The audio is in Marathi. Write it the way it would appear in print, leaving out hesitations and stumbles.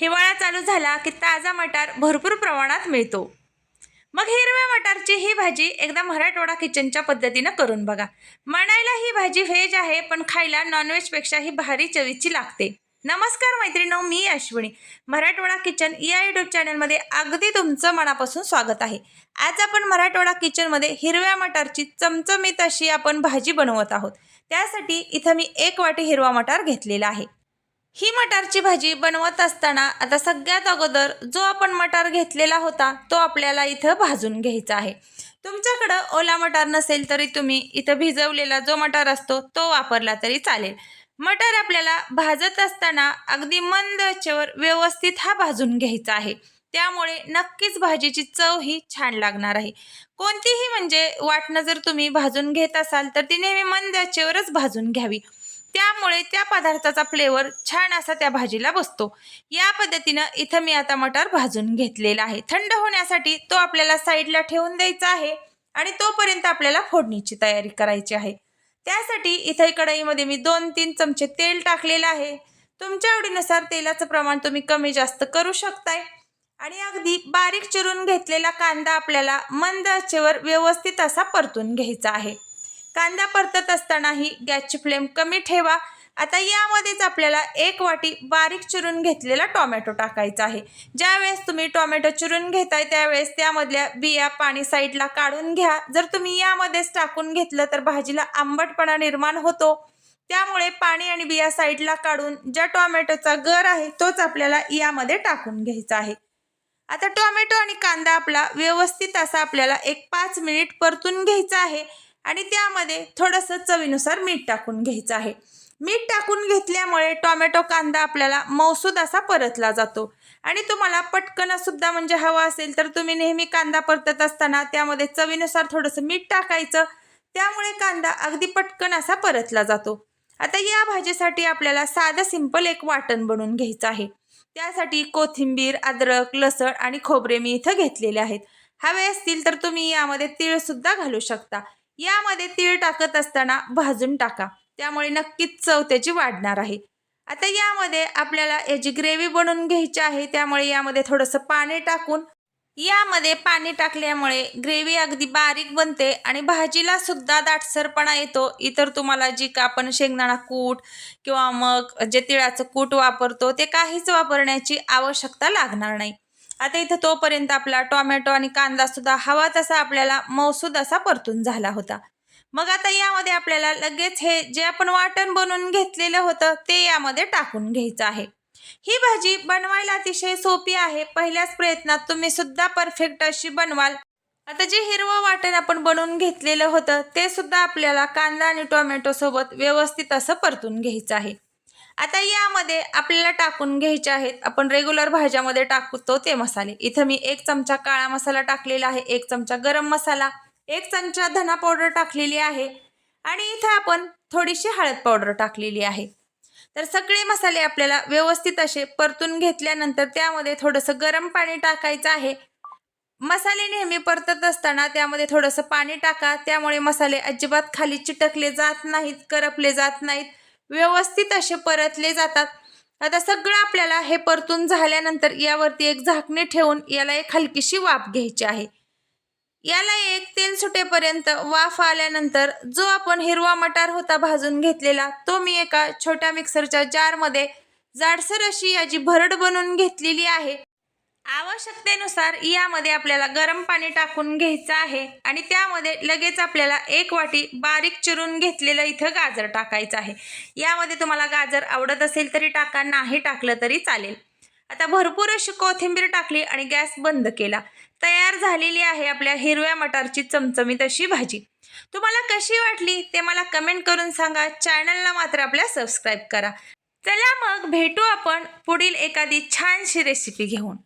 हिवाळा चालू झाला की ताजा मटार भरपूर प्रमाणात मिळतो। मग हिरव्या मटारची ही भाजी एकदा मराठवाडा किचनच्या पद्धतीने करून बघा। म्हणायला ही भाजी व्हेज आहे, पण खायला नॉनव्हेज पेक्षा ही भारी चवीची लागते। नमस्कार मैत्रिणींनो, मी अश्विनी। मराठवाडा किचन या यूट्यूब चॅनलमध्ये अगदी तुमचं मनापासून स्वागत आहे। आज आपण मराठवाडा किचनमध्ये हिरव्या मटारची चमचमीत अशी आपण भाजी बनवत आहोत। त्यासाठी इथं मी 1 वाटी हिरवा मटार घेतलेला आहे। ही मटारची भाजी बनवत असताना आता सगळ्यात अगोदर जो आपण मटार घेतलेला होता तो आपल्याला इथं भाजून घ्यायचा आहे। तुमच्याकडे ओला मटार नसेल तरी तुम्ही इथं भिजवलेला जो मटार असतो तो वापरला तरी चालेल। मटार आपल्याला भाजत असताना अगदी मंद आचेवर व्यवस्थित हा भाजून घ्यायचा आहे। त्यामुळे नक्कीच भाजीची चव ही छान लागणार आहे। कोणतीही म्हणजे वाटणं जर तुम्ही भाजून घेत असाल तर ती नेहमी मंद आचेवरच भाजून घ्यावी। त्यामुळे त्या पदार्थाचा फ्लेवर छान असा त्या भाजीला बसतो। या पद्धतीने इथं मी आता मटार भाजून घेतलेला आहे। थंड होण्यासाठी तो आपल्याला साईडला ठेवून द्यायचा आहे आणि तोपर्यंत आपल्याला फोडणीची तयारी करायची आहे। त्यासाठी इथे कढईमध्ये मी 2-3 चमचे तेल टाकलेलं आहे। तुमच्या आवडीनुसार तेलाचं प्रमाण तुम्ही कमी जास्त करू शकताय। आणि अगदी बारीक चिरून घेतलेला कांदा आपल्याला मंद आचेवर व्यवस्थित असा परतून घ्यायचा आहे। कांदा परतत असतानाही गॅसची फ्लेम कमी ठेवा। आता यामध्येच आपल्याला 1 वाटी बारीक चिरून घेतलेला टोमॅटो टाकायचा आहे। ज्यावेळेस तुम्ही टोमॅटो चिरून घेताय त्यावेळेस त्यामधल्या बिया पाणी साईडला काढून घ्या। जर तुम्ही यामध्येच टाकून घेतलं तर भाजीला आंबटपणा निर्माण होतो। त्यामुळे पाणी आणि बिया साईडला काढून ज्या टोमॅटोचा गर आहे तोच आपल्याला यामध्ये टाकून घ्यायचा आहे। आता टोमॅटो आणि कांदा आपला व्यवस्थित असा आपल्याला 1-5 मिनिट परतून घ्यायचा आहे आणि त्यामध्ये थोडंसं चवीनुसार मीठ टाकून घ्यायचं आहे। मीठ टाकून घेतल्यामुळे टोमॅटो कांदा आपल्याला मऊसूद असा परतला जातो। आणि तुम्हाला पटकन सुद्धा म्हणजे हवा असेल तर तुम्ही नेहमी कांदा परतत असताना त्यामध्ये चवीनुसार थोडंसं मीठ टाकायचं। त्यामुळे कांदा अगदी पटकन असा परतला जातो। आता या भाजीसाठी आपल्याला साधं सिंपल एक वाटण बनवून घ्यायचं आहे। त्यासाठी कोथिंबीर, अद्रक, लसण आणि खोबरे मी इथं घेतलेले आहेत। हवे असतील तर तुम्ही यामध्ये तीळ सुद्धा घालू शकता। यामध्ये तीळ टाकत असताना भाजून टाका, त्यामुळे नक्कीच चव त्याची वाढणार आहे। आता यामध्ये आपल्याला याची ग्रेव्ही बनवून घ्यायची आहे। त्यामुळे यामध्ये थोडंसं पाणी टाकून यामध्ये पाणी टाकल्यामुळे ग्रेव्ही अगदी बारीक बनते आणि भाजीला सुद्धा दाटसरपणा येतो। इतर तुम्हाला जी का आपण शेंगदाणा कूट किंवा मग जे तिळाचं कूट वापरतो ते काहीच वापरण्याची आवश्यकता लागणार नाही। आता इथं तोपर्यंत आपला टोमॅटो आणि कांदा सुद्धा हवा तसा आपल्याला मऊसूद असा परतून झाला होता। मग आता यामध्ये आपल्याला लगेच हे जे आपण वाटण बनवून घेतलेलं होतं ते यामध्ये टाकून घ्यायचं आहे। ही भाजी बनवायला अतिशय सोपी आहे। पहिल्याच प्रयत्नात तुम्ही सुद्धा परफेक्ट अशी बनवाल। आता जे हिरवं वाटण आपण बनवून घेतलेलं होतं ते सुद्धा आपल्याला कांदा आणि टोमॅटो सोबत व्यवस्थित असं परतून घ्यायचं आहे। आता यामध्ये आपल्याला टाकून घ्यायचे आहेत आपण रेग्युलर भाज्यामध्ये टाकतो ते मसाले। इथं मी 1 चमचा काळा मसाला टाकलेला आहे, 1 चमचा गरम मसाला, 1 चमचा धना पावडर टाकलेली आहे आणि इथं आपण थोडीशी हळद पावडर टाकलेली आहे। तर सगळे मसाले आपल्याला व्यवस्थित असे परतून घेतल्यानंतर त्यामध्ये थोडंसं गरम पाणी टाकायचं आहे। मसाले नेहमी परतत असताना त्यामध्ये थोडंसं पाणी टाका, त्यामुळे मसाले अजिबात खाली चिटकले जात नाहीत, करपले जात नाहीत, व्यवस्थित असे परतले जातात। आता सगळं आपल्याला हे परतून झाल्यानंतर यावरती एक झाकणी ठेवून याला एक हलकीशी वाफ घ्यायची आहे। याला एक तेल सुटेपर्यंत वाफ आल्यानंतर जो आपण हिरवा मटार होता भाजून घेतलेला तो मी एका छोट्या मिक्सरच्या जारमध्ये जाडसर अशी याची भरड बनवून घेतलेली आहे। आवश्यकतेनुसार यामध्ये आपल्याला गरम पाणी टाकून घ्यायचं आहे आणि त्यामध्ये लगेच आपल्याला 1 वाटी बारीक चिरून घेतलेलं इथं गाजर टाकायचं आहे। यामध्ये तुम्हाला गाजर आवडत असेल तरी टाका, नाही टाकलं तरी चालेल। आता भरपूर अशी कोथिंबीर टाकली आणि गॅस बंद केला। तयार झालेली आहे आपल्या हिरव्या मटारची चमचमीत अशी भाजी। तुम्हाला कशी वाटली ते मला कमेंट करून सांगा। चॅनलला मात्र आपल्या सबस्क्राईब करा। चला मग भेटू आपण पुढील एखादी छानशी रेसिपी घेऊन।